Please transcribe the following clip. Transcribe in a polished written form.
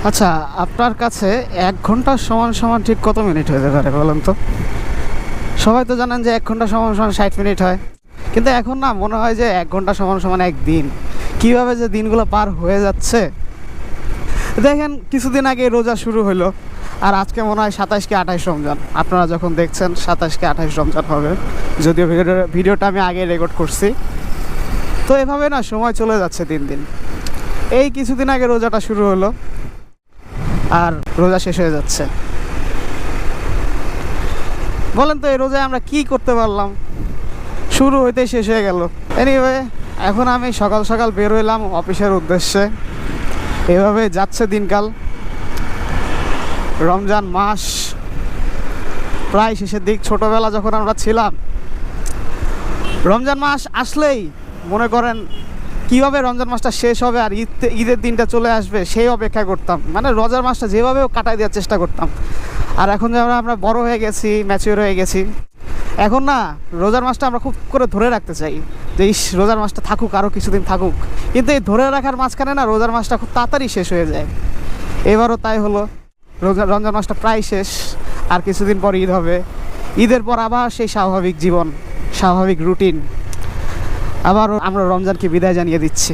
আচ্ছা, আপনার কাছে ১ ঘন্টা সমান সমান ঠিক কত মিনিট হতে পারে বলেন তো? সবাই তো জানেন যে ১ ঘন্টা সমান সমান ৬০ মিনিট হয়। কিন্তু এখন না মনে হয় যে ১ ঘন্টা সমান সমান ১ দিন। কীভাবে যে দিনগুলো পার হয়ে যাচ্ছে। দেখেন কিছুদিন আগে রোজা শুরু হলো, আর আজকে মনে হয় ২৭ কি ২৮ রমজান। আপনারা যখন দেখছেন ২৭ কি ২৮ রমজান হবে, যদিও ভিডিওটা আমি আগে রেকর্ড করছি। তো এভাবে না সময় চলে যাচ্ছে দিন দিন। এই কিছুদিন আগে রোজাটা শুরু হলো, আর রোজা শেষ হয়ে যাচ্ছে। বলেন তো এই রোজায় আমরা কি করতে পারলাম? শুরু হইতেই শেষ হয়ে গেল। এনিওয়ে, এখন আমি সকাল সকাল বের হইলাম অফিসের উদ্দেশ্যে। এভাবে যাচ্ছে দিনকাল। রমজান মাস প্রায় শেষের দিক। ছোটোবেলা যখন আমরা ছিলাম, রমজান মাস আসলেই মনে করেন কীভাবে রমজান মাসটা শেষ হবে আর ঈদের দিনটা চলে আসবে সেই অপেক্ষা করতাম। মানে রোজার মাসটা যেভাবেও কাটাই দেওয়ার চেষ্টা করতাম। আর এখন যে আমরা বড় হয়ে গেছি, ম্যাচিওর হয়ে গেছি, এখন না রোজার মাসটা আমরা খুব করে ধরে রাখতে চাই যে রোজার মাসটা থাকুক, আরও কিছুদিন থাকুক। কিন্তু এই ধরে রাখার মাঝখানে না রোজার মাসটা খুব তাড়াতাড়ি শেষ হয়ে যায়। এবারও তাই হলো। রমজান মাসটা প্রায় শেষ, আর কিছুদিন পর ঈদ হবে। ঈদের পর আবার সেই স্বাভাবিক জীবন, স্বাভাবিক রুটিন। আবারও আমরা রমজানকে বিদায় জানিয়ে দিচ্ছি।